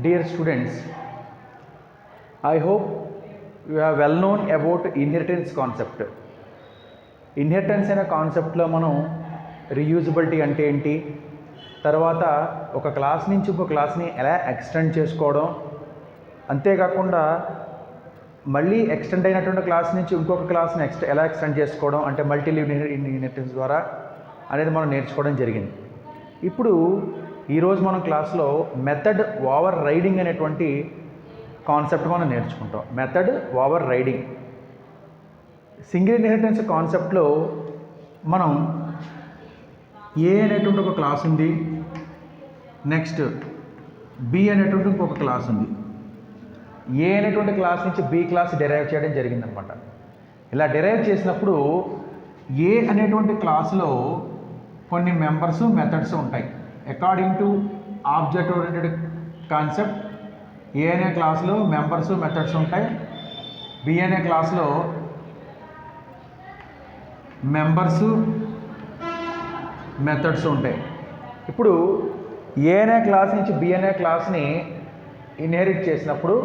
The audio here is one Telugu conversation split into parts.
Dear students, I hope you are well known about inheritance concept. Inheritance అనే కాన్సెప్ట్లో మనం రీయూజబిలిటీ అంటే ఏంటి, తర్వాత ఒక క్లాస్ నుంచి ఇంకో క్లాస్ని ఎలా ఎక్స్టెండ్ చేసుకోవడం, అంతేకాకుండా మళ్ళీ ఎక్స్టెండ్ అయినటువంటి క్లాస్ నుంచి ఇంకొక క్లాస్ని ఎలా ఎక్స్టెండ్ చేసుకోవడం అంటే మల్టీ లీవ్ ఇన్హెరిటెన్స్ ద్వారా అనేది మనం నేర్చుకోవడం జరిగింది. ఇప్పుడు ఈరోజు మనం క్లాస్లో మెథడ్ ఓవర్ రైడింగ్ అనేటువంటి కాన్సెప్ట్ మనం నేర్చుకుంటాం. Method over riding single inheritance కాన్సెప్ట్లో మనం ఏ అనేటువంటి ఒక క్లాస్ ఉంది, నెక్స్ట్ బి అనేటువంటి ఇంకొక క్లాస్ ఉంది. ఏ అనేటువంటి క్లాస్ నుంచి బి క్లాస్ డెరైవ్ చేయడం జరిగిందనమాట. ఇలా డెరైవ్ చేసినప్పుడు ఏ అనేటువంటి క్లాసులో కొన్ని మెంబర్స్ మెథడ్స్ ఉంటాయి. According to object oriented concept A అనే క్లాస్లో మెంబర్స్ మెథడ్స్ ఉంటాయి, బి అనే క్లాస్లో మెంబర్స్ మెథడ్స్ ఉంటాయి. ఇప్పుడు ఏ అనే క్లాస్ నుంచి బి అనే క్లాస్ని ఇన్హెరిట్ చేసినప్పుడు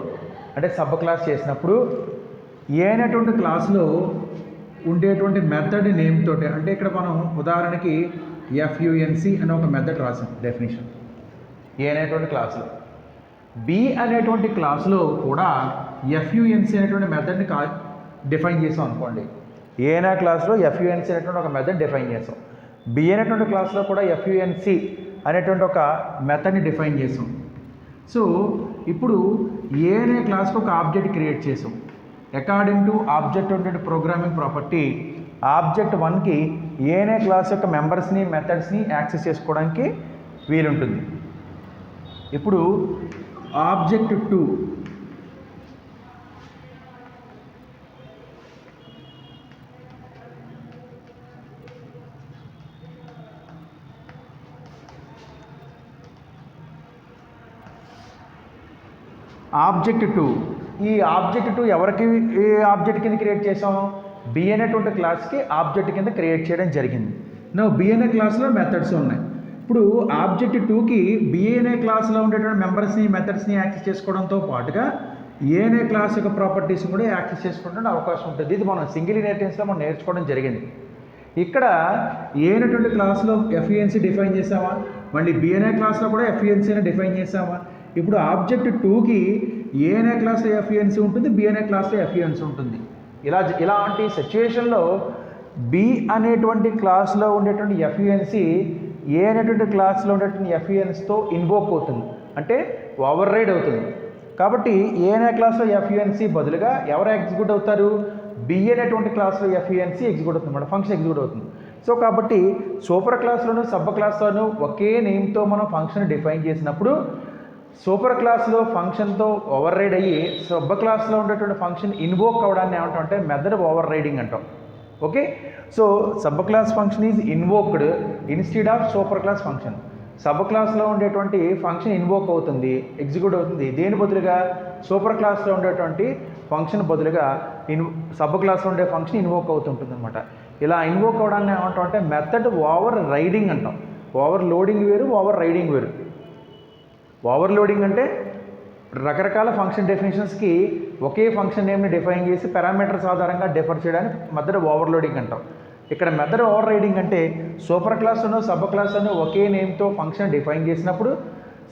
అంటే సబ్ క్లాస్ చేసినప్పుడు ఏ అనేటువంటి క్లాస్లో ఉండేటువంటి మెథడ్ నేమ్ తోటి, అంటే ఇక్కడ మనం ఉదాహరణకి ఎఫ్యుఎన్సి అనే ఒక మెథడ్ రాసాం డెఫినేషన్ ఏ అనేటువంటి క్లాస్లో. బి అనేటువంటి క్లాస్లో కూడా ఎఫ్యుఎన్సి అనేటువంటి మెథడ్ని డిఫైన్ చేసాం అనుకోండి. ఏ అనే క్లాస్లో ఎఫ్యుఎన్సి అనేటువంటి ఒక మెథడ్ డిఫైన్ చేసాం, బి అనేటువంటి క్లాస్లో కూడా ఎఫ్యుఎన్సి అనేటువంటి ఒక మెథడ్ని డిఫైన్ చేసాం. సో ఇప్పుడు ఏ అనే క్లాస్కి ఒక ఆబ్జెక్ట్ క్రియేట్ చేసాం. According to object oriented programming property object 1కి ఏ అనే క్లాస్ యొక్క మెంబర్స్ని మెథడ్స్ని యాక్సెస్ చేసుకోవడానికి వీలుంటుంది. ఇప్పుడు ఆబ్జెక్ట్ 2 ఆబ్జెక్ట్ 2 ఈ ఆబ్జెక్ట్ 2 ఎవరికి ఏ ఆబ్జెక్ట్ కింద క్రియేట్ చేసాం, బి అనేటువంటి క్లాస్కి ఆబ్జెక్ట్ కింద క్రియేట్ చేయడం జరిగింది. నా బి అనే క్లాస్లో మెథడ్స్ ఉన్నాయి. ఇప్పుడు ఆబ్జెక్ట్ 2కి బి అనే క్లాస్లో ఉండేటువంటి మెంబర్స్ని మెథడ్స్ని యాక్సెస్ చేసుకోవడంతో పాటుగా ఏ అనే క్లాస్ యొక్క ప్రాపర్టీస్ని కూడా యాక్సెస్ చేసుకోవడానికి అవకాశం ఉంటుంది. ఇది మనం సింగిల్ ఇన్హెరిటెన్స్లో మనం నేర్చుకోవడం జరిగింది. ఇక్కడ ఏ అనేటువంటి క్లాస్లో ఎఫ్యుఎన్సి డిఫైన్ చేసామా, మళ్ళీ బి అనే క్లాస్లో కూడా ఎఫ్యుఎన్సీని డిఫైన్ చేసామా. ఇప్పుడు ఆబ్జెక్ట్ 2కి ఏ అనే క్లాస్లో ఎఫ్యుఎన్సీ ఉంటుంది, బి అనే క్లాస్లో ఎఫ్యుఎన్సీ ఉంటుంది. ఇలాంటి సిచ్యువేషన్లో బి అనేటువంటి క్లాస్లో ఉండేటువంటి ఎఫ్యుఎన్సీ ఏ అనేటువంటి క్లాస్లో ఉండేటువంటి ఎఫ్యుఎన్సీతో ఇన్వోక్ అవుతుంది, అంటే ఓవర్ రైడ్ అవుతుంది. కాబట్టి ఏ అనే క్లాస్లో ఎఫ్యుఎన్సీ బదులుగా ఎవరు ఎగ్జిక్యూట్ అవుతారు, బి అనేటువంటి క్లాస్లో ఎఫ్యుఎన్సీ ఎగ్జిక్యూట్ అవుతుంది అన్నమాట, ఫంక్షన్ ఎగ్జిక్యూట్ అవుతుంది. సో కాబట్టి సూపర్ క్లాస్లోను సబ్ క్లాస్లోను ఒకే నేమ్తో మనం ఫంక్షన్ డిఫైన్ చేసినప్పుడు సూపర్ క్లాస్లో ఫంక్షన్తో ఓవర్ రైడ్ అయ్యి సబ్ క్లాస్లో ఉండేటువంటి ఫంక్షన్ ఇన్వోక్ అవ్వడాన్ని ఏమంటామంటే మెథడ్ ఓవర్ రైడింగ్ అంటాం. Okay, so sub class function is invoked instead of super class function. Sub క్లాస్లో ఉండేటువంటి ఫంక్షన్ ఇన్వోక్ అవుతుంది, ఎగ్జిక్యూట్ అవుతుంది. దేని బదులుగా సూపర్ క్లాస్లో ఉండేటువంటి ఫంక్షన్ బదులుగా సబ్ క్లాస్లో ఉండే ఫంక్షన్ ఇన్వోక్ అవుతుంటుంది అనమాట. ఇలా ఇన్వోక్ అవ్వడాన్ని ఏమంటాం అంటే మెథడ్ ఓవర్ రైడింగ్ అంటాం. ఓవర్ లోడింగ్ వేరు, ఓవర్ రైడింగ్ వేరు. ఓవర్లోడింగ్ అంటే రకరకాల ఫంక్షన్ డెఫినేషన్స్కి ఒకే ఫంక్షన్ నేమ్ని డిఫైన్ చేసి పారామీటర్స్ ఆధారంగా డిఫర్ చేయడానికి మెథడ్ ఓవర్లోడింగ్ అంటాం. ఇక్కడ మెథడ్ ఓవర్ రైడింగ్ అంటే సూపర్ క్లాస్లోనూ సబ్ క్లాస్లోనూ ఒకే నేమ్తో ఫంక్షన్ డిఫైన్ చేసినప్పుడు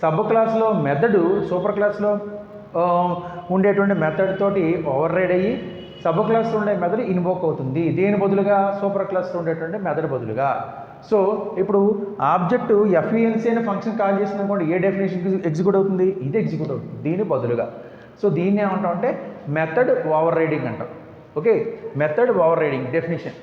సబ్ క్లాస్లో మెథడ్ సూపర్ క్లాస్లో ఉండేటువంటి మెథడ్ తోటి ఓవర్ రైడ్ అయ్యి సబ్ క్లాస్లో ఉండే మెథడ్ ఇన్వోక్ అవుతుంది. దేని బదులుగా సూపర్ క్లాస్లో ఉండేటువంటి మెథడ్ బదులుగా. సో ఇప్పుడు ఆబ్జెక్ట్ ఎఫ్యుఎన్సీ అనే ఫంక్షన్ కాల్ చేసిన కూడా ఏ డెఫినేషన్ ఎగ్జిక్యూట్ అవుతుంది, ఇది ఎగ్జిక్యూట్ అవుతుంది దీని బదులుగా. సో దీన్ని ఏమంటాం అంటే మెథడ్ ఓవర్ రైడింగ్ అంటాం. Okay, method overriding definition.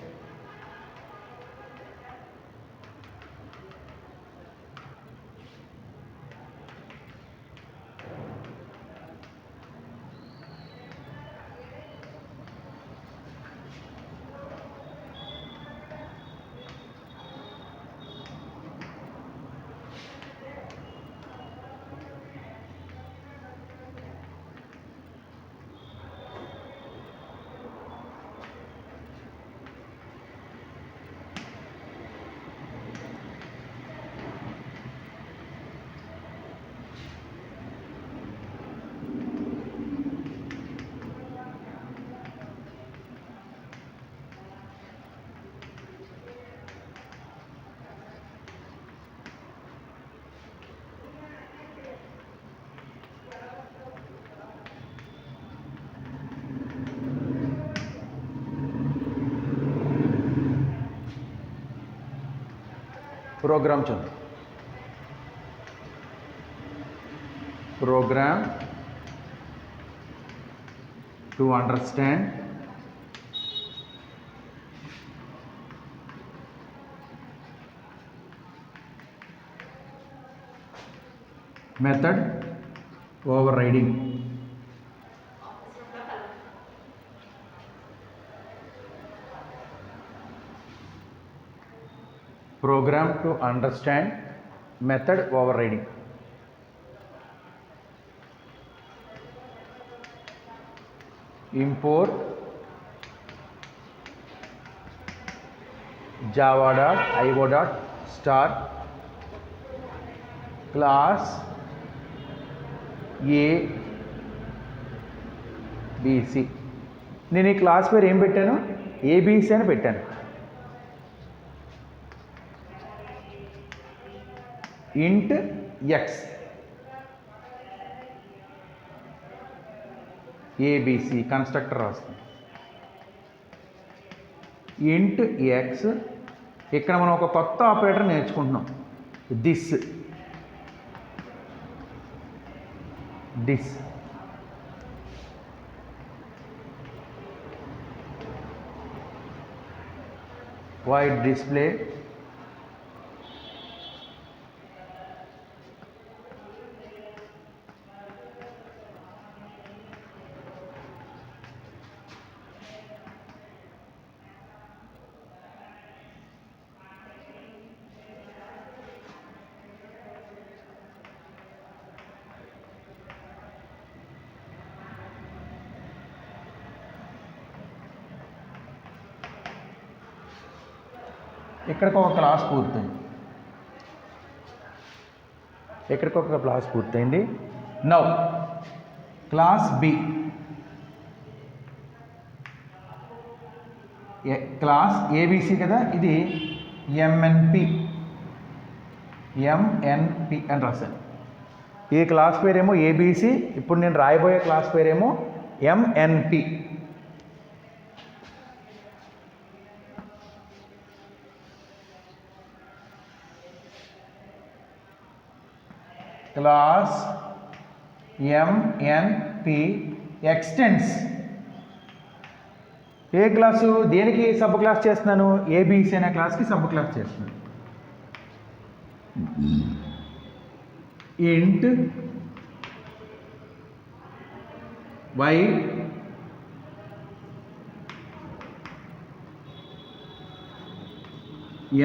Program చూద్దాం. Program to understand method overriding. Program to understand method overriding. Import java.io.start class ABC. నేను ఈ క్లాస్ పేరు ఏం పెట్టాను? ABC అని పెట్టాను. int x ABC కన్స్ట్రక్టర్ రాస్తాం. int x ఇక్కడ మనం ఒక కొత్త ఆపరేటర్ నేర్చుకుంటున్నాం. దిస్ void display ఇక్కడికి ఒక క్లాస్ పూర్తయింది. Now class B, class ABC కదా, ఇది ఎంఎన్పి అని రాశాను. ఈ క్లాస్ పేరేమో ఏబిసి, ఇప్పుడు నేను రాయబోయే క్లాస్ పేరేమో ఎంఎన్పి. Class MNP extends. ఏ క్లాసు దేనికి సబ్ క్లాస్ చేస్తున్నాను? ఏబిసి అనే క్లాస్కి సబ్ క్లాస్ చేస్తున్నాను. Int y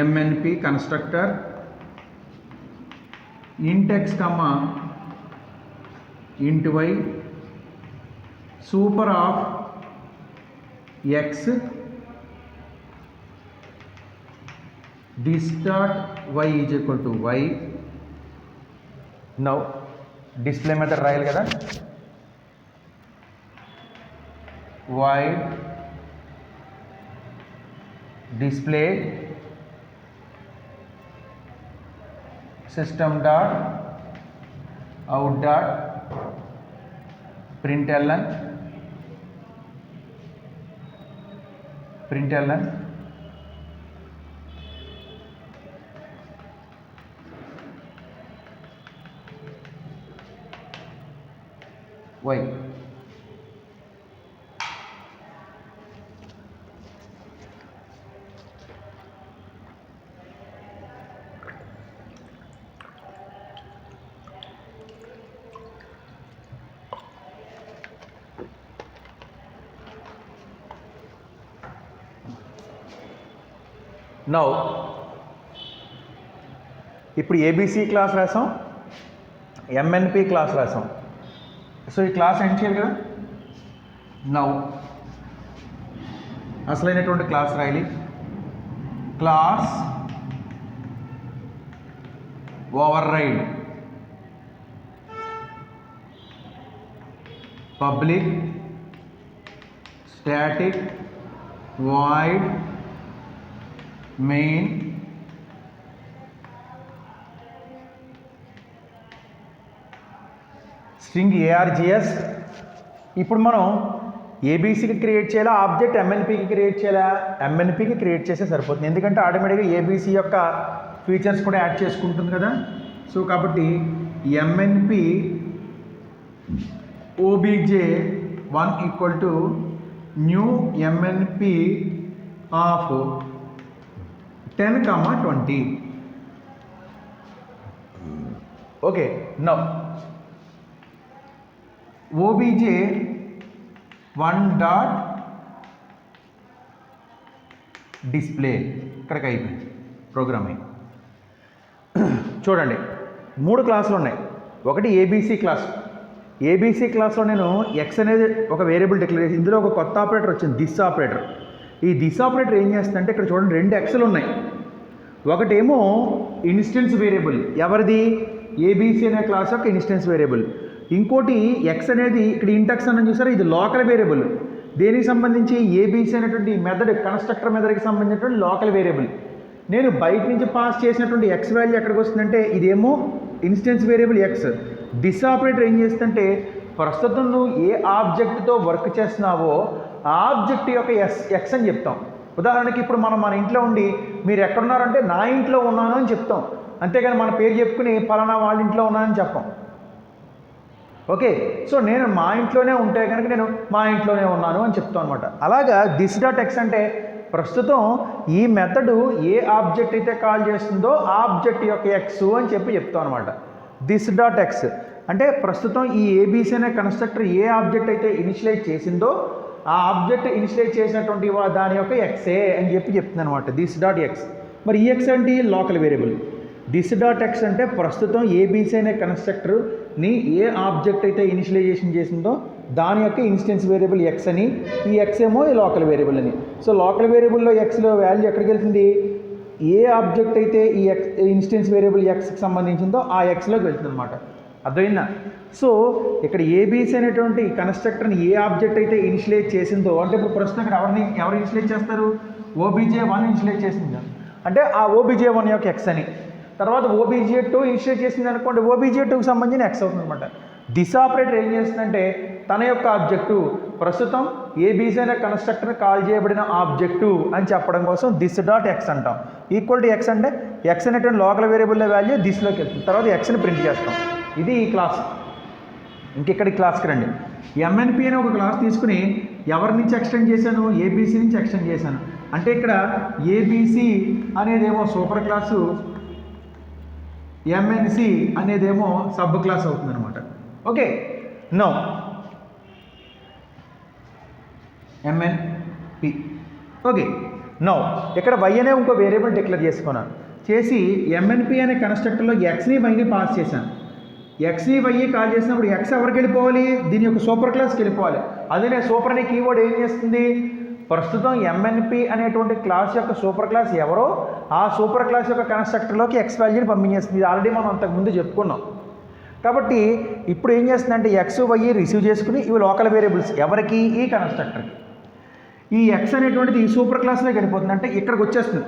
MNP constructor int x comma int y super of x this dot y is equal to y. now display method రాయాలి కదా, void display system dot out dot println y. Now ఇప్పుడు ఏబిసి క్లాస్ రాసాం, ఎంఎన్పి క్లాస్ రాసాం. సో ఈ క్లాస్ ఎండ్ చేయాలి కదా. నౌ అసలైనటువంటి క్లాస్ రాయాలి. Class override public static void main string args. ఇప్పుడు మనం ఏబీసీకి క్రియేట్ చేయాలా, ఆబ్జెక్ట్ ఎంఎన్పీకి క్రియేట్ చేయాలా? ఎంఎన్పీకి క్రియేట్ చేస్తే సరిపోతుంది, ఎందుకంటే ఆటోమేటిక్గా ఏబీసీ యొక్క ఫీచర్స్ కూడా యాడ్ చేసుకుంటుంది కదా. సో కాబట్టి MNP obj1 equal to new MNP of 10, 20. Okay, now obj1 dot display ఇక్కడికి అయిపోయింది ప్రోగ్రామింగ్. చూడండి 3 క్లాసులు ఉన్నాయి. ఒకటి ఏబీసీ క్లాస్. ఏబీసీ క్లాస్లో నేను ఎక్స్ అనేది ఒక వేరియబుల్ డిక్లేర్ చేసి ఇందులో ఒక కొత్త ఆపరేటర్ వచ్చింది, దిస్ ఆపరేటర్. ఈ దిస్ ఆపరేటర్ ఏం చేస్తుందంటే ఇక్కడ చూడండి 2 ఎక్స్లు ఉన్నాయి. ఒకటేమో ఇన్స్టెన్స్ వేరియబుల్, ఎవరిది? ఏబీసీ అనే క్లాస్ యొక్క ఇన్స్టెన్స్ వేరియబుల్. ఇంకోటి ఎక్స్ అనేది ఇక్కడ ఇంటెక్స్ అని చూసారా, ఇది లోకల్ వేరియబుల్. దేనికి సంబంధించి? ఏబీసీ అనేటువంటి మెథడ్, కన్స్ట్రక్టర్ మెథడ్కి సంబంధించినటువంటి లోకల్ వేరియబుల్. నేను బయట నుంచి పాస్ చేసినటువంటి ఎక్స్ వాల్యూ ఎక్కడికి వస్తుందంటే ఇదేమో instance variable X. This operator ఏం చేస్తుందంటే ప్రస్తుతం నువ్వు ఏ ఆబ్జెక్ట్తో వర్క్ చేస్తున్నావో ఆ ఆబ్జెక్ట్ యొక్క ఎక్స్ అని చెప్తాం. ఉదాహరణకి ఇప్పుడు మన ఇంట్లో ఉండి మీరు ఎక్కడున్నారంటే నా ఇంట్లో ఉన్నాను అని చెప్తాం, అంతేగాని మన పేరు చెప్పుకుని పలానా వాళ్ళ ఇంట్లో ఉన్నానని చెప్పాం. ఓకే, సో నేను మా ఇంట్లోనే ఉంటే కనుక నేను మా ఇంట్లోనే ఉన్నాను అని చెప్తాను అనమాట. అలాగా దిస్ డాట్ ఎక్స్ అంటే ప్రస్తుతం ఈ మెథడ్ ఏ ఆబ్జెక్ట్ అయితే కాల్ చేస్తుందో ఆ ఆబ్జెక్ట్ యొక్క ఎక్స్ అని చెప్తాం అనమాట. దిస్ డాట్ ఎక్స్ అంటే ప్రస్తుతం ఈ ఏబీసీ అనే కన్స్ట్రక్టర్ ఏ ఆబ్జెక్ట్ అయితే ఇనిషియలైజ్ చేసిందో ఆ ఆబ్జెక్ట్ ఇనిషియలైజ్ చేసినటువంటి దాని యొక్క ఎక్సే అని చెప్తుంది అనమాట దిస్ డాట్ ఎక్స్. మరి ఈ ఎక్స్ అంటే local variable. This dot X అంటే ప్రస్తుతం ఏబీసీ అనే కన్స్ట్రక్టర్ని ఏ ఆబ్జెక్ట్ అయితే ఇనిషియలైజేషన్ చేసిందో దాని యొక్క ఇన్స్టెన్స్ వేరియబుల్ ఎక్స్ అని, ఈ ఎక్స్ ఏమో ఈ లోకల్ వేరియబుల్ అని. సో లోకల్ వేరియబుల్లో ఎక్స్లో వాల్యూ ఎక్కడికి వెళ్తుంది? ఏ ఆబ్జెక్ట్ అయితే ఈ ఇన్స్టెన్స్ వేరియబుల్ ఎక్స్కి సంబంధించిందో ఆ ఎక్స్లోకి వెళ్తుంది అనమాట. అర్థమైందా? సో ఇక్కడ ఏబీసీ అనేటువంటి కన్స్ట్రక్టర్ని ఏ ఆబ్జెక్ట్ అయితే ఇనిషియలైజ్ చేసిందో, అంటే ఇప్పుడు ప్రస్తుతం ఇక్కడ ఎవరు ఇనిషియలైజ్ చేస్తారు? OBJ1 ఇనిషియలైజ్ చేసింది అంటే ఆ OBJ1 యొక్క ఎక్స్ అని. తర్వాత OBJ2 ఇనిషియలైజ్ చేసింది అనుకోండి, OBJ2కి సంబంధించిన ఎక్స్ అవుతుంది అనమాట. దిస్ ఆపరేటర్ ఏం చేస్తుందంటే తన యొక్క ఆబ్జెక్టు ప్రస్తుతం ఏబీసీ అనే కన్స్ట్రక్టర్ కాల్ చేయబడిన ఆబ్జెక్టు అని చెప్పడం కోసం దిస్ డాట్ ఎక్స్ అంటాం. ఈక్వల్ టు ఎక్స్ అంటే ఎక్స్ అనేటువంటి లోకల్ వేరియబుల్ వాల్యూ దిస్లోకి వెళ్తుంది, తర్వాత ఎక్స్ని ప్రింట్ చేస్తాం. ఇది ఈ క్లాస్. ఇంకెక్కడికి క్లాస్కి రండి. ఎంఎన్పి అనే ఒక క్లాస్ తీసుకుని ఎవరి నుంచి ఎక్స్టెండ్ చేశాను? ఏబీసీ నుంచి ఎక్స్టెండ్ చేశాను. అంటే ఇక్కడ ఏబీసీ అనేదేమో సూపర్ క్లాసు, ఎంఎన్సి అనేదేమో సబ్ క్లాస్ అవుతుంది అనమాట. Okay, no MNP. Okay, no ఇక్కడ వై అనే ఇంకో వేరియబుల్ డిక్లేర్ చేసుకున్నాను. చేసి ఎంఎన్పి అనే కన్స్ట్రక్టర్లో ఎక్స్ని వైని పాస్ చేశాను. ఎక్స్ని వై కాల్ చేసినప్పుడు ఎక్స్ ఎవరికి వెళ్ళిపోవాలి? దీని యొక్క సూపర్ క్లాస్కి వెళ్ళిపోవాలి. అదే నేను సూపర్ అనే కీవర్డ్ ఏం చేస్తుంది? ప్రస్తుతం ఎంఎన్పి అనేటువంటి క్లాస్ యొక్క సూపర్ క్లాస్ ఎవరో ఆ సూపర్ క్లాస్ యొక్క కన్స్ట్రక్టర్లోకి ఎక్స్ వాల్యూని పంపించేస్తుంది. ఇది ఆల్రెడీ మనం అంతకుముందు చెప్పుకున్నాం. కాబట్టి ఇప్పుడు ఏం చేస్తుందంటే ఎక్స్ వై రిసీవ్ చేసుకుని ఇవి లోకల్ వేరియబుల్స్ ఎవరికి? ఈ కన్స్ట్రక్టర్కి. ఈ ఎక్స్ అనేటువంటిది ఈ సూపర్ క్లాస్లోకి వెళ్ళిపోతుంది, అంటే ఇక్కడికి వచ్చేస్తుంది.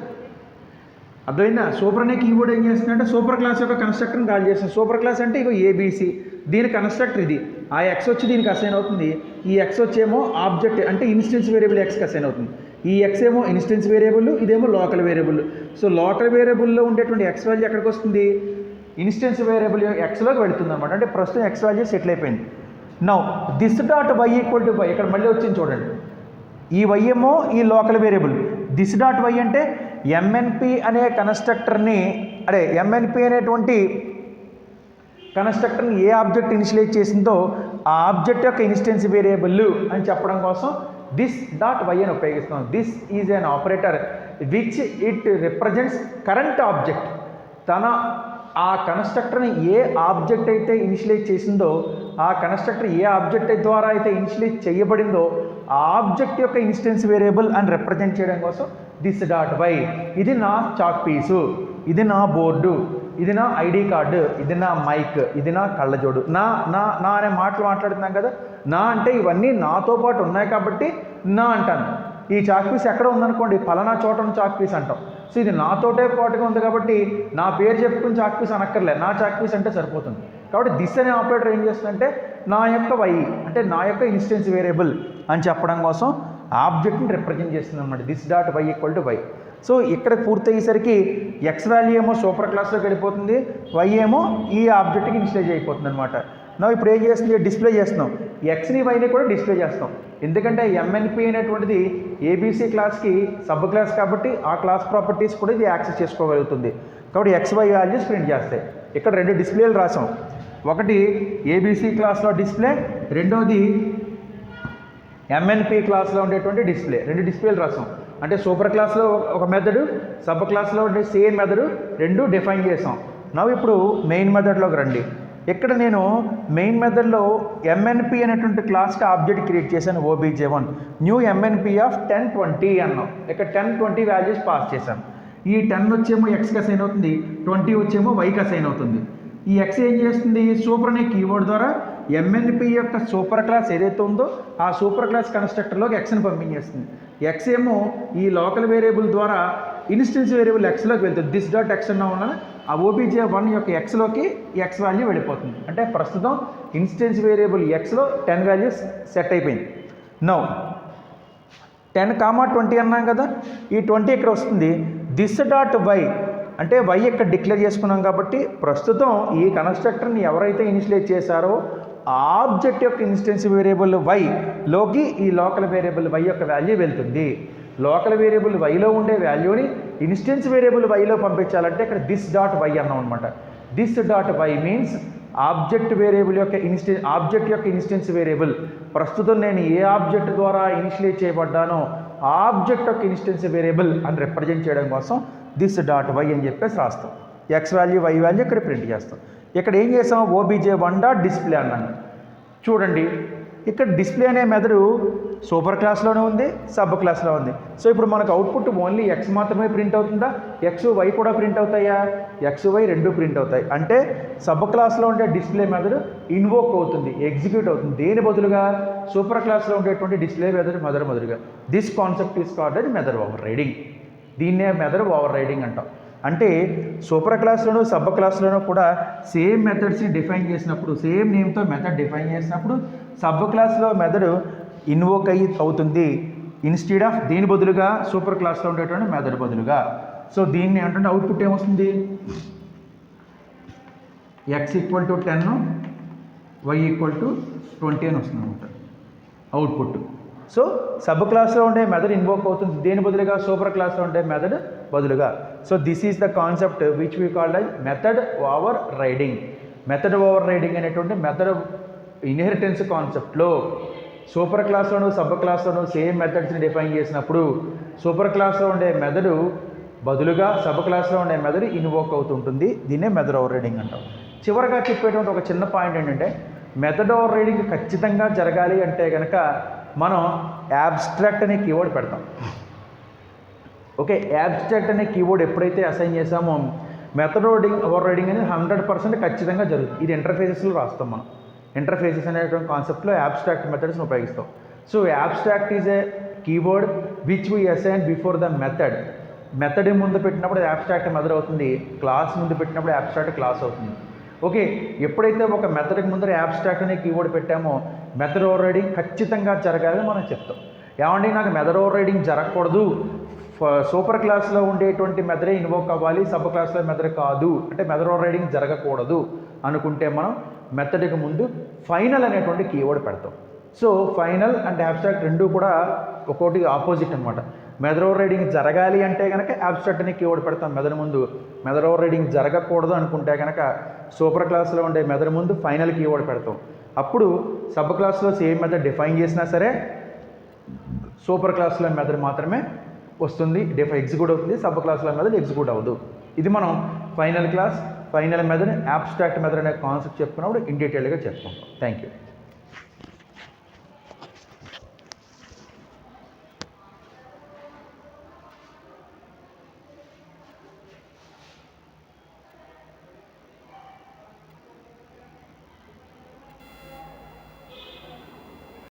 అర్థమైందా? సూపర్ అనే కీవర్డ్ ఏం చేస్తుందంటే సూపర్ క్లాస్ యొక్క కన్స్ట్రక్టర్ని కాల్ చేస్తుంది. సూపర్ క్లాస్ అంటే ఇక ఏబీసీ, దీని కన్స్ట్రక్టర్ ఇది. ఆ ఎక్స్ వచ్చి దీనికి అసైన్ అవుతుంది. ఈ ఎక్స్ వచ్చేమో ఆబ్జెక్ట్ అంటే ఇన్స్టెన్స్ వేరియబుల్ ఎక్స్కి అసైన్ అవుతుంది. ఈ ఎక్స్ ఏమో ఇన్స్టెన్స్ వేరియబుల్, ఇదేమో లోకల్ వేరియబుల్. సో లోకల్ వేరియబుల్లో ఉండేటువంటి ఎక్స్ వాల్యూ ఎక్కడికి వస్తుంది? ఇన్స్టెన్స్ వేరియబుల్ ఎక్స్లోకి వెళుతుంది అనమాట. అంటే ప్రస్తుతం ఎక్స్ వాల్యూ సెటిల్ అయిపోయింది. Now this dot Y equal to Y ఇక్కడ మళ్ళీ వచ్చింది చూడండి. ఈ వై ఏమో ఈ local variable. This dot Y అంటే ఎంఎన్పి అనే కన్స్ట్రక్టర్ని, అదే ఎంఎన్పి అనేటువంటి కన్స్ట్రక్టర్ని ఏ ఆబ్జెక్ట్ ఇనిషియలైజ్ చేసిందో ఆ ఆబ్జెక్ట్ యొక్క ఇన్స్టెన్స్ వేరియబుల్ అని చెప్పడం కోసం దిస్ డాట్ వై అని ఉపయోగిస్తాం. This is an operator which it represents current object. ఆ కన్స్ట్రక్టర్ని ఏ ఆబ్జెక్ట్ అయితే ఇనిషియలైజ్ చేసిందో ఆ కన్స్ట్రక్టర్ ఏ ఆబ్జెక్ట్ ద్వారా అయితే ఇనిషియలైజ్ చేయబడిందో ఆ ఆబ్జెక్ట్ యొక్క ఇన్స్టెన్స్ వేరియబుల్ అని రిప్రజెంట్ చేయడం కోసం దిస్ డాట్ వై. ఇది నా చాక్ పీసు, ఇది నా బోర్డు, ఇది నా ఐడి కార్డు, ఇది నా మైక్, ఇది నా కళ్ళజోడు. నా నా నా అనే మాటలు మాట్లాడుతున్నాం కదా. నా అంటే ఇవన్నీ నాతో పాటు ఉన్నాయి కాబట్టి నా అంటాను. ఈ చాక్ పీస్ ఎక్కడ ఉందనుకోండి, పలానా చోట ఉన్న చాక్ పీస్ అంటాం. సో ఇది నాతోటే పాటుగా ఉంది కాబట్టి నా పేరు చెప్పుకుని చాక్ పీస్ అనక్కర్లే, నా చాక్ పీస్ అంటే సరిపోతుంది. కాబట్టి దిస్ అనే ఆపరేటర్ ఏం చేస్తుందంటే నా యొక్క వై అంటే నా యొక్క ఇన్స్టెన్స్ వేరియబుల్ అని చెప్పడం కోసం ఆబ్జెక్ట్ని రిప్రజెంట్ చేస్తుంది అనమాట. This dot Y equal to Y. So ఇక్కడ పూర్తయ్యేసరికి ఎక్స్ వాల్యూ ఏమో సూపర్ క్లాస్లోకి వెళ్ళిపోతుంది, వై ఏమో ఈ ఆబ్జెక్ట్కి ఇనిషియలైజ్ అయిపోతుంది అనమాట. నా ఇప్పుడు ఏం చేస్తుంది, డిస్ప్లే చేస్తున్నాం, ఎక్స్ని వైని కూడా డిస్ప్లే చేస్తాం. ఎందుకంటే ఎంఎన్పి అనేటువంటిది ఏబీసీ క్లాస్కి సబ్ క్లాస్ కాబట్టి ఆ క్లాస్ ప్రాపర్టీస్ కూడా ఇది యాక్సెస్ చేసుకోగలుగుతుంది. కాబట్టి ఎక్స్ వై వాల్యూస్ ప్రింట్ చేస్తాయి. ఇక్కడ 2 డిస్ప్లేలు రాసాం, ఒకటి ఏబీసీ క్లాస్లో డిస్ప్లే, రెండోది ఎంఎన్పి క్లాస్లో ఉండేటువంటి డిస్ప్లే. 2 డిస్ప్లేలు రాసాం. అంటే సూపర్ క్లాస్లో ఒక మెథడు, సబ్ క్లాస్లో ఉండే సేమ్ మెథడు 2 డిఫైన్ చేసాం. నవ్వు ఇప్పుడు మెయిన్ మెథడ్లోకి రండి. ఇక్కడ నేను మెయిన్ మెథడ్లో ఎంఎన్పి అనేటువంటి క్లాస్కి ఆబ్జెక్ట్ క్రియేట్ చేశాను, OBJ1 న్యూ ఎంఎన్పి ఆఫ్ 10, 20 అన్నాం. ఇక్కడ 10, 20 వాల్యూస్ పాస్ చేశాను. ఈ 10 వచ్చేమో ఎక్స్కి అసైన్ అవుతుంది, 20 వచ్చేమో వైకి అసైన్ అవుతుంది. ఈ ఎక్స్ ఏం చేస్తుంది, సూపర్ అనే కీవర్డ్ ద్వారా ఎంఎన్పి యొక్క సూపర్ క్లాస్ ఏదైతే ఉందో ఆ సూపర్ క్లాస్ కన్స్ట్రక్టర్లోకి ఎక్స్ని పంపించేస్తుంది. ఎక్స్ ఏమో ఈ లోకల్ వేరియబుల్ ద్వారా ఇన్స్టెన్స్ వేరియబుల్ ఎక్స్లోకి వెళ్తుంది. దిస్ డాట్ ఎక్స్ అన్న వలన ఆ OBJ1 యొక్క ఎక్స్లోకి ఎక్స్ వాల్యూ వెళ్ళిపోతుంది. అంటే ప్రస్తుతం ఇన్స్టెన్స్ వేరియబుల్ ఎక్స్లో 10 వాల్యూస్ సెట్ అయిపోయింది. నౌ 10, 20 అన్నాం కదా, ఈ 20 ఇక్కడ వస్తుంది. దిస్ డాట్ వై అంటే వై ఇక్కడ డిక్లేర్ చేసుకున్నాం కాబట్టి ప్రస్తుతం ఈ కన్స్ట్రక్టర్ని ఎవరైతే ఇనిషియలైజ్ చేశారో ఆ ఆబ్జెక్ట్ యొక్క ఇన్స్టెన్స్ వేరియబుల్ వైలోకి ఈ లోకల్ వేరియబుల్ వై యొక్క వాల్యూ వెళ్తుంది. లోకల్ వేరియబుల్ వైలో ఉండే వాల్యూని ఇన్స్టెన్స్ వేరియబుల్ వైలో పంపించాలంటే ఇక్కడ దిస్ డాట్ వై అన్నాం అనమాట. This dot Y means object variable యొక్క ఆబ్జెక్ట్ యొక్క ఇన్స్టెన్స్ వేరియబుల్ ప్రస్తుతం నేను ఏ ఆబ్జెక్ట్ ద్వారా ఇనిషియలైజ్ చేయబడ్డానో ఆ ఆబ్జెక్ట్ యొక్క ఇన్స్టెన్స్ వేరియబుల్ అని రిప్రజెంట్ చేయడం కోసం దిస్ డాట్ వై అని చెప్పేసి రాస్తాం. ఎక్స్ వాల్యూ వై వాల్యూ ఇక్కడ ప్రింట్ చేస్తాం. ఇక్కడ ఏం చేసాం, OBJ1 డాట్ డిస్ప్లే అన్నాను. చూడండి ఇక్కడ డిస్ప్లే అనే మెథడు సూపర్ క్లాస్లోనే ఉంది, సబ్ క్లాస్లో ఉంది. సో ఇప్పుడు మనకు అవుట్పుట్ ఓన్లీ ఎక్స్ మాత్రమే ప్రింట్ అవుతుందా, ఎక్స్ వై కూడా ప్రింట్ అవుతాయా, ఎక్స్ వై 2 ప్రింట్ అవుతాయి. అంటే సబ్ క్లాస్లో ఉండే డిస్ప్లే మెథడ్ ఇన్వోక్ అవుతుంది, ఎగ్జిక్యూట్ అవుతుంది. దేని బదులుగా, సూపర్ క్లాస్లో ఉండేటువంటి డిస్ప్లే మెథడ్ బదులుగా. This concept is called method over riding. దీన్నే మెథడ్ ఓవర్ రైడింగ్ అంటాం. అంటే సూపర్ క్లాస్లోనూ సబ్ క్లాస్లోనూ కూడా సేమ్ మెథడ్స్ని డిఫైన్ చేసినప్పుడు, సేమ్ నేమ్తో మెథడ్ డిఫైన్ చేసినప్పుడు సబ్ క్లాస్లో మెథడ్ ఇన్వోక్ అవుతుంది ఇన్స్టెడ్ ఆఫ్ దీని బదులుగా సూపర్ క్లాస్లో ఉండేటువంటి మెథడ్ బదులుగా. సో దీన్ని ఏంటంటే అవుట్పుట్ ఏమొస్తుంది, X equal to 10, Y equal to 20 అని వస్తుంది అనమాట అవుట్పుట్. సో సబ్ క్లాస్లో ఉండే మెథడ్ ఇన్వోక్ అవుతుంది దేని బదులుగా, సూపర్ క్లాస్లో ఉండే మెథడ్ బదులుగా. So this is the concept which we called as method over riding. Method over riding అనేటువంటి మెథడ్ ఇన్హెరిటెన్స్ కాన్సెప్ట్లో సూపర్ క్లాస్లోను సబ్ క్లాస్లోను సేమ్ మెథడ్స్ని డిఫైన్ చేసినప్పుడు సూపర్ క్లాస్లో ఉండే మెథడ్ బదులుగా సబ్ క్లాస్లో ఉండే మెథడ్ ఇన్వోక్ అవుతుంటుంది. దీన్నే మెథడ్ ఓవర్ రైడింగ్ అంటాం. చివరగా చెప్పేటువంటి ఒక చిన్న పాయింట్ ఏంటంటే మెథడ్ ఓవర్ రైడింగ్ ఖచ్చితంగా జరగాలి అంటే కనుక మనం యాబ్స్ట్రాక్ట్ అనే కీవర్డ్ పెడతాం. ఓకే, యాబ్స్ట్రాక్ట్ అనే కీవర్డ్ ఎప్పుడైతే అసైన్ చేసామో మెథడ్ ఓవర్ రైడింగ్ అనేది 100% ఖచ్చితంగా జరుగుతుంది. ఇది ఇంటర్ఫేసెస్లో రాస్తాం మనం. ఇంటర్ఫేసెస్ అనేటువంటి కాన్సెప్ట్లో యాబ్స్ట్రాక్ట్ మెథడ్స్ని ఉపయోగిస్తాం. So abstract is a keyword which we assign before the method. Method ముందు పెట్టినప్పుడు యాబ్స్ట్రాక్ట్ మెథడ్ అవుతుంది, క్లాస్ ముందు పెట్టినప్పుడు యాబ్స్ట్రాక్ట్ క్లాస్ అవుతుంది. ఓకే, ఎప్పుడైతే ఒక మెథడ్కి ముందర యాబ్స్ట్రాక్ట్ అనే కీవర్డ్ పెట్టామో మెథడ్ ఓవర్ రైడింగ్ ఖచ్చితంగా జరగాలని మనం చెప్తాం. ఏమండి నాకు మెథడ్ ఓవర్ రైడింగ్ జరగకూడదు, సూపర్ క్లాస్లో ఉండేటువంటి మెథడే ఇన్వోక్ అవ్వాలి, సబ్ క్లాస్లో మెథడ్ కాదు అంటే మెథడ్ ఓవర్ రైడింగ్ జరగకూడదు అనుకుంటే మనం మెథడ్కి ముందు ఫైనల్ అనేటువంటి కీవర్డ్ పెడతాం. సో ఫైనల్ అండ్ యాబ్స్ట్రాక్ట్ రెండు కూడా ఒక్కోటి ఆపోజిట్ అనమాట. మెథడ్ ఓవర్ రైడింగ్ జరగాలి అంటే కనుక యాబ్స్ట్రాక్ట్ అనే కీవర్డ్ పెడతాం మెథడ్ ముందు. మెథడ్ ఓవర్ రైడింగ్ జరగకూడదు అనుకుంటే కనుక సూపర్ క్లాస్లో ఉండే మెథడ్ ముందు ఫైనల్ కీవర్డ్ పెడతాం. అప్పుడు సబ్ క్లాస్లో సేమ్ మెథడ్ డిఫైన్ చేసినా సరే సూపర్ క్లాస్లో మెథడ్ మాత్రమే వస్తుంది, ఎగ్జిక్యూట్ అవుతుంది, సబ్ క్లాస్లో మెథడ్ ఎగ్జిక్యూట్ అవ్వదు. ఇది మనం final class, final method, abstract method అనే కాన్సెప్ట్ చెప్పుకున్నప్పుడు ఇన్ డీటెయిల్గా చెప్పుకుంటాం. Thank you.